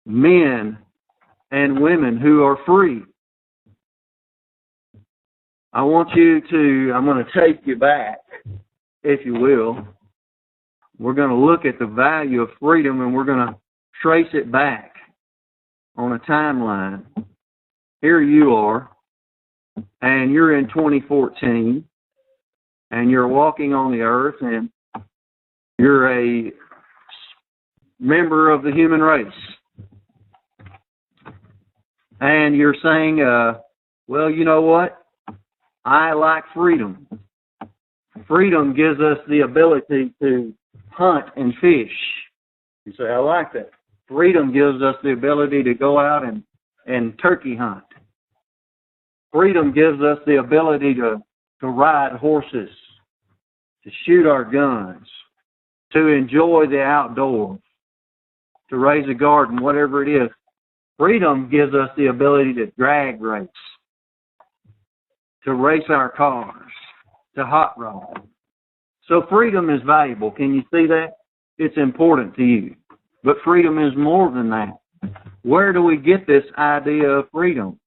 men and women who are free. I'm going to take you back, if you will. We're going to look at the value of freedom, and we're going to trace it back on a timeline. Here you are, and you're in 2014, and you're walking on the earth, and you're a member of the human race. And you're saying, well, you know what? I like freedom. Freedom gives us the ability to hunt and fish. You say, I like that. Freedom gives us the ability to go out and turkey hunt. Freedom gives us the ability to ride horses, to shoot our guns, to enjoy the outdoors, to raise a garden, whatever it is. Freedom gives us the ability to drag race, to race our cars, to hot rod. So freedom is valuable. Can you see that? It's important to you. But freedom is more than that. Where do we get this idea of freedom?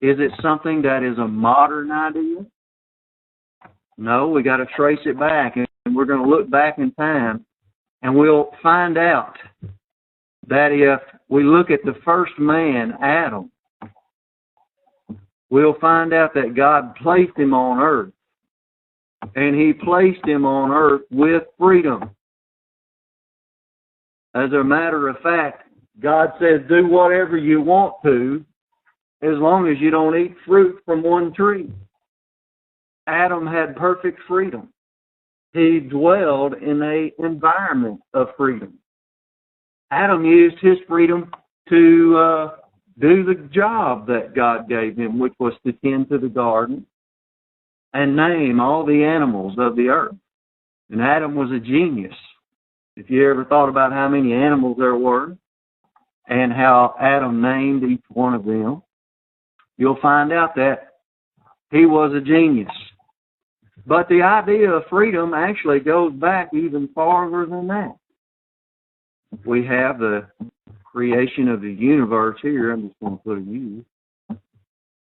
Is it something that is a modern idea? No, we got to trace it back, and we're going to look back in time, and we'll find out that if we look at the first man, Adam, we'll find out that God placed him on earth, and He placed him on earth with freedom. As a matter of fact, God says, do whatever you want to, as long as you don't eat fruit from one tree. Adam had perfect freedom. He dwelled in an environment of freedom. Adam used his freedom to do the job that God gave him, which was to tend to the garden and name all the animals of the earth. And Adam was a genius. If you ever thought about how many animals there were and how Adam named each one of them, you'll find out that he was a genius. But the idea of freedom actually goes back even farther than that. We have the creation of the universe here. I'm just going to put a U.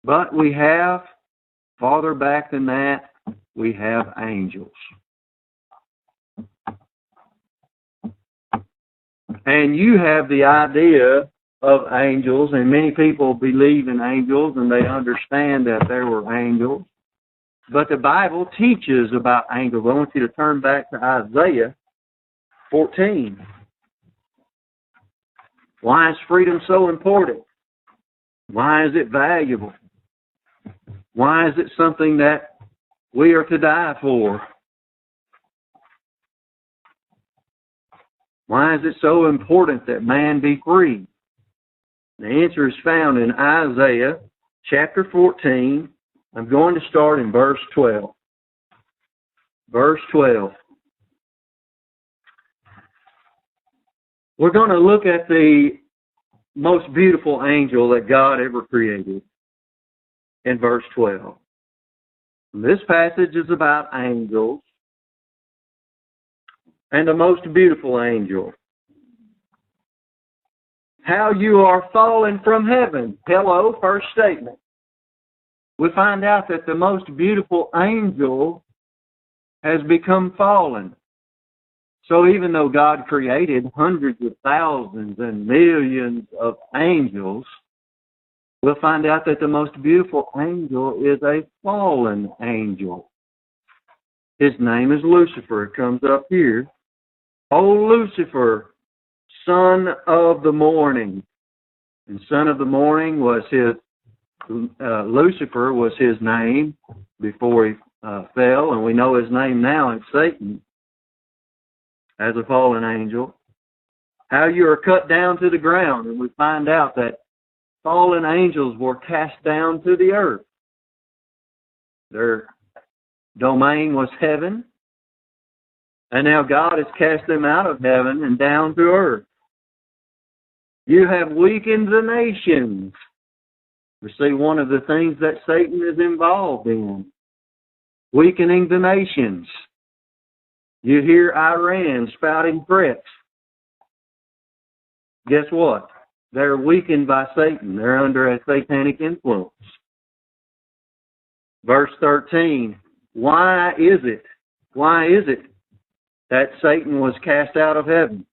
But we have, farther back than that, we have angels. And you have the idea of angels, and many people believe in angels, and they understand that there were angels. But the Bible teaches about angels. I want you to turn back to Isaiah 14. Why is freedom so important? Why is it valuable? Why is it something that we are to die for? Why is it so important that man be free? The answer is found in Isaiah chapter 14. I'm going to start in verse 12. Verse 12. We're going to look at the most beautiful angel that God ever created in verse 12. This passage is about angels and the most beautiful angel. How you are fallen from heaven. Hello, first statement. We find out that the most beautiful angel has become fallen. So even though God created hundreds of thousands and millions of angels, we'll find out that the most beautiful angel is a fallen angel. His name is Lucifer. It comes up here. O Lucifer, son of the morning. And son of the morning was Lucifer was his name before he fell, and we know his name now is Satan as a fallen angel. How you are cut down to the ground, and we find out that fallen angels were cast down to the earth. Their domain was heaven, and now God has cast them out of heaven and down to earth. You have weakened the nations. We see one of the things that Satan is involved in, weakening the nations. You hear Iran spouting threats. Guess what? They're weakened by Satan. They're under a satanic influence. Verse 13, why is it that Satan was cast out of heaven?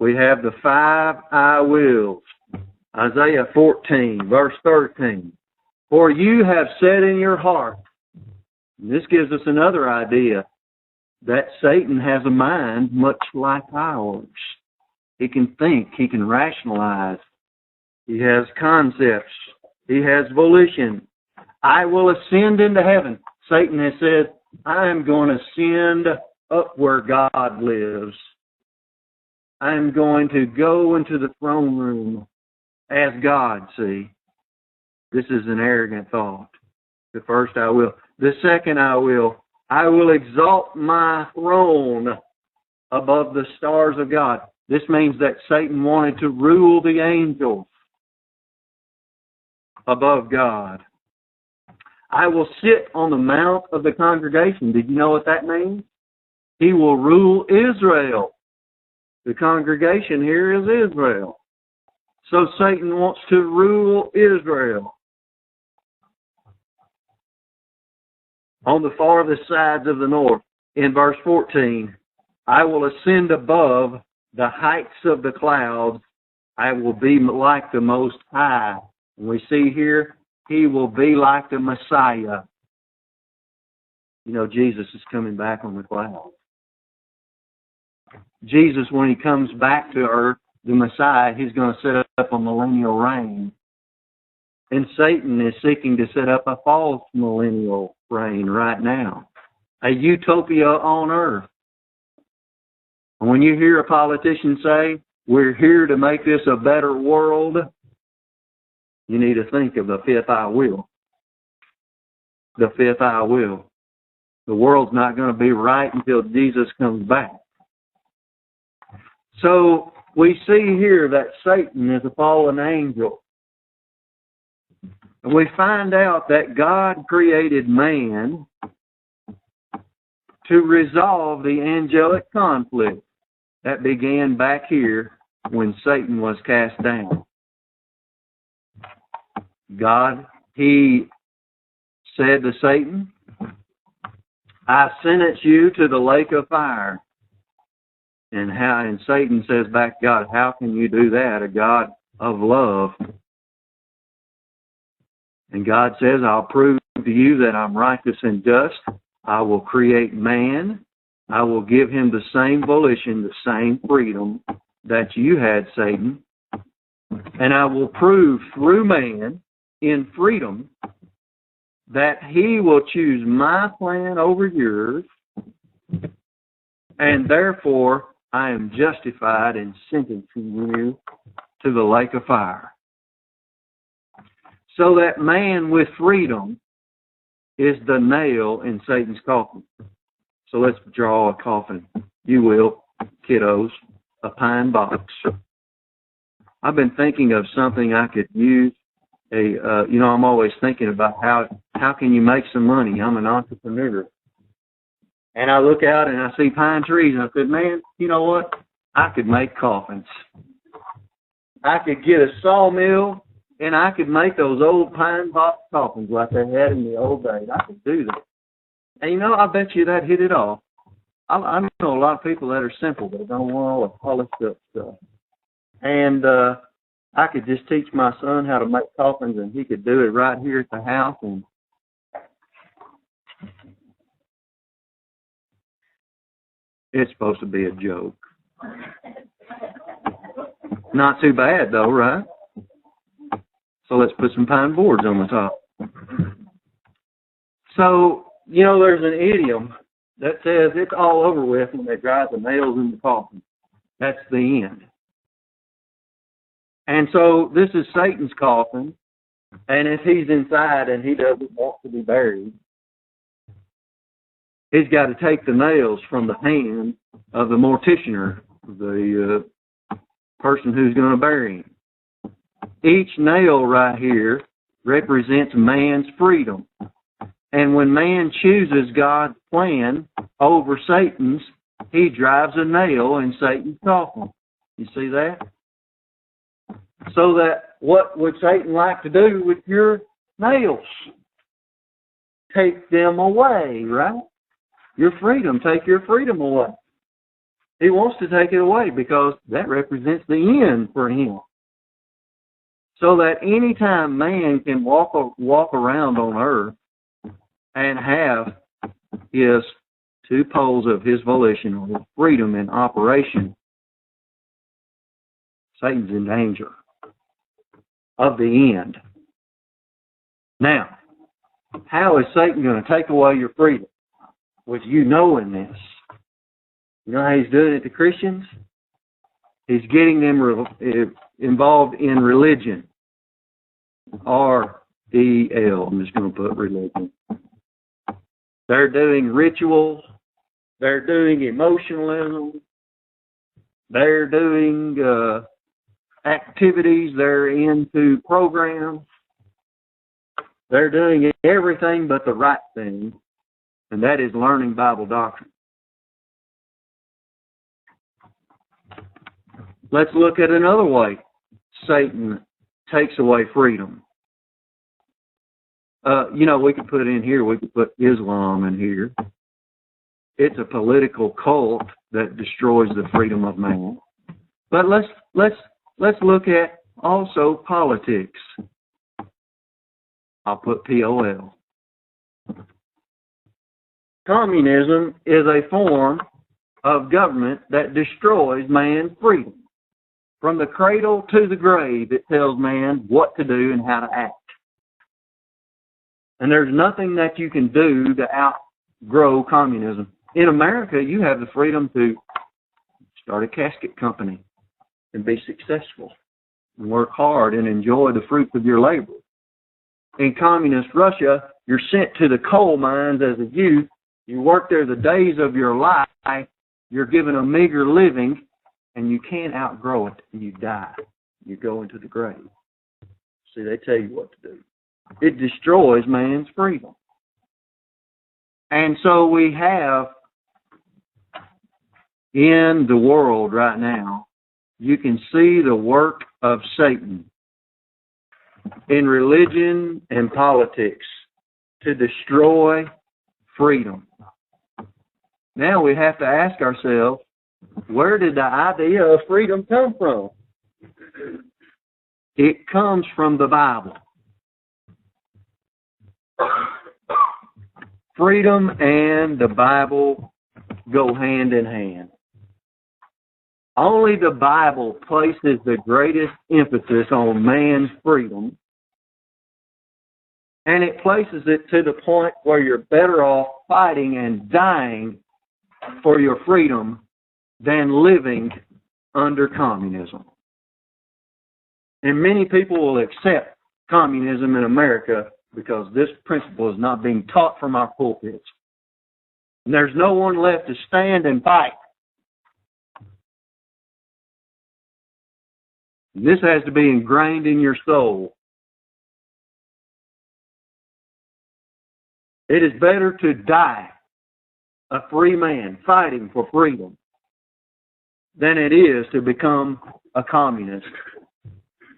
We have the 5 I wills. Isaiah 14, verse 13. For you have said in your heart, and this gives us another idea, that Satan has a mind much like ours. He can think, he can rationalize, he has concepts, he has volition. I will ascend into heaven. Satan has said, I am going to ascend up where God lives. I am going to go into the throne room as God, see. This is an arrogant thought. The first I will. The second I will exalt my throne above the stars of God. This means that Satan wanted to rule the angels above God. I will sit on the mount of the congregation. Did you know what that means? He will rule Israel. The congregation here is Israel. So Satan wants to rule Israel. On the farthest sides of the north, in verse 14, I will ascend above the heights of the clouds. I will be like the Most High. And we see here, he will be like the Messiah. You know, Jesus is coming back on the clouds. Jesus, when he comes back to earth, the Messiah, he's going to set up a millennial reign. And Satan is seeking to set up a false millennial reign right now. A utopia on earth. And when you hear a politician say, we're here to make this a better world, you need to think of the 5th I will. The 5th I will. The world's not going to be right until Jesus comes back. So we see here that Satan is a fallen angel. And we find out that God created man to resolve the angelic conflict that began back here when Satan was cast down. God, he said to Satan, I sentence you to the lake of fire. And Satan says back to God, how can you do that, a God of love? And God says, I'll prove to you that I'm righteous and just. I will create man. I will give him the same volition, the same freedom that you had, Satan. And I will prove through man in freedom that he will choose my plan over yours. And therefore, I am justified in sentencing you to the lake of fire. So that man with freedom is the nail in Satan's coffin. So let's draw a coffin. You will, kiddos, a pine box. I've been thinking of something I could use. I'm always thinking about how can you make some money. I'm an entrepreneur. And I look out and I see pine trees and I said, man, you know what? I could make coffins. I could get a sawmill and I could make those old pine box coffins like they had in the old days. I could do that. And I bet you that hit it off. I know a lot of people that are simple. They don't want all the polished up stuff. And I could just teach my son how to make coffins and he could do it right here at the house. And it's supposed to be a joke. Not too bad though, right? So let's put some pine boards on the top. So, there's an idiom that says it's all over with when they drive the nails in the coffin. That's the end. And so this is Satan's coffin, and if he's inside and he doesn't want to be buried, he's got to take the nails from the hand of the morticianer, the person who's going to bury him. Each nail right here represents man's freedom. And when man chooses God's plan over Satan's, He drives a nail in Satan's coffin. You see that? So that what would Satan like to do with your nails? Take them away, right? Your freedom, take your freedom away. He wants to take it away because that represents the end for him. So that any time man can walk around on earth and have his two poles of his volition or his freedom in operation, Satan's in danger of the end. Now, how is Satan going to take away your freedom? With you knowing this. You know how he's doing it to Christians? He's getting them involved in religion. R-E-L. I'm just going to put religion. They're doing rituals. They're doing emotionalism. They're doing activities. They're into programs. They're doing everything but the right thing, and that is learning Bible doctrine. Let's look at another way Satan takes away freedom. We could put in here, we could put Islam in here. It's a political cult that destroys the freedom of man. But let's look at also politics. I'll put POL. Communism is a form of government that destroys man's freedom. From the cradle to the grave, it tells man what to do and how to act. And there's nothing that you can do to outgrow communism. In America, you have the freedom to start a casket company and be successful and work hard and enjoy the fruits of your labor. In communist Russia, you're sent to the coal mines as a youth. You work there the days of your life. You're given a meager living, and you can't outgrow it, and you die. You go into the grave. See, they tell you what to do. It destroys man's freedom. And so we have in the world right now, you can see the work of Satan in religion and politics to destroy freedom. Now we have to ask ourselves, where did the idea of freedom come from? It comes from the Bible. Freedom and the Bible go hand in hand. Only the Bible places the greatest emphasis on man's freedom, and it places it to the point where you're better off fighting and dying for your freedom than living under communism. And many people will accept communism in America because this principle is not being taught from our pulpits. And there's no one left to stand and fight. This has to be ingrained in your soul. It is better to die a free man fighting for freedom than it is to become a communist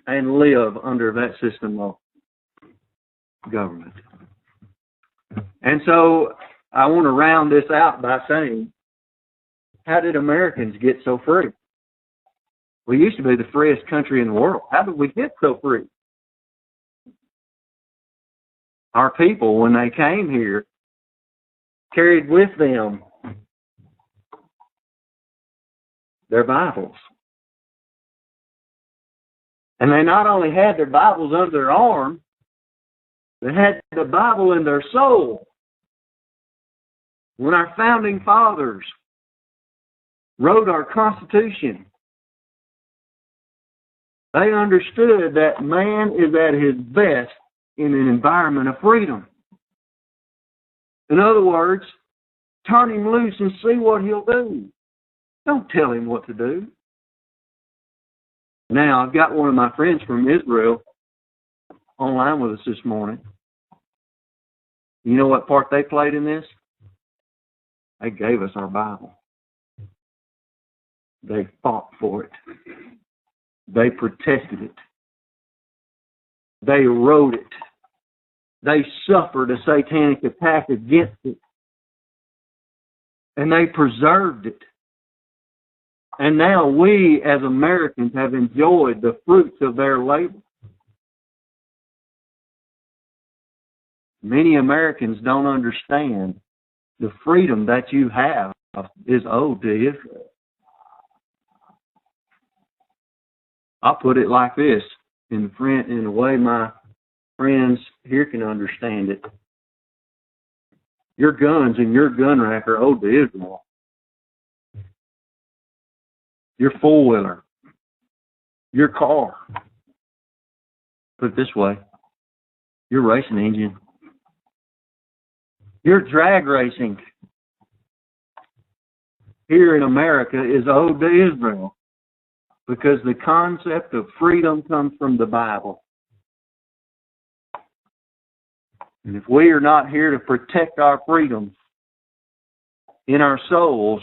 and live under that system of government. And so I want to round this out by saying, how did Americans get so free? We used to be the freest country in the world. How did we get so free? Our people, when they came here, carried with them their Bibles. And they not only had their Bibles under their arm, they had the Bible in their soul. When our founding fathers wrote our Constitution, they understood that man is at his best in an environment of freedom. In other words, turn him loose and see what he'll do. Don't tell him what to do. Now, I've got one of my friends from Israel online with us this morning. You know what part they played in this? They gave us our Bible. They fought for it. They protected it. They wrote it. They suffered a satanic attack against it. And they preserved it. And now we, as Americans, have enjoyed the fruits of their labor. Many Americans don't understand the freedom that you have is owed to Israel. I'll put it like this, in a way my friends here can understand it. Your guns and your gun rack are owed to Israel. Your four-wheeler, your car. Put it this way, your racing engine, your drag racing here in America is owed to Israel, because the concept of freedom comes from the Bible. And if we are not here to protect our freedoms in our souls,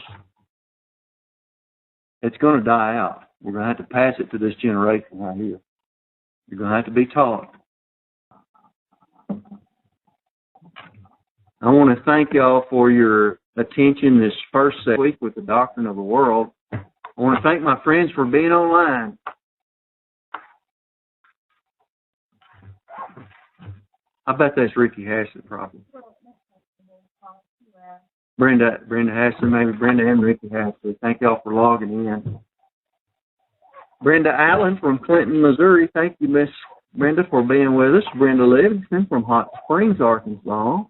it's going to die out. We're going to have to pass it to this generation right here. You're going to have to be taught. I want to thank y'all for your attention this first week with the Doctrine of the World. I want to thank my friends for being online. I bet that's Ricky Hasson probably. Brenda Hasson, maybe Brenda and Ricky Hasson. Thank y'all for logging in. Brenda Allen from Clinton, Missouri. Thank you, Miss Brenda, for being with us. Brenda Livingston from Hot Springs, Arkansas.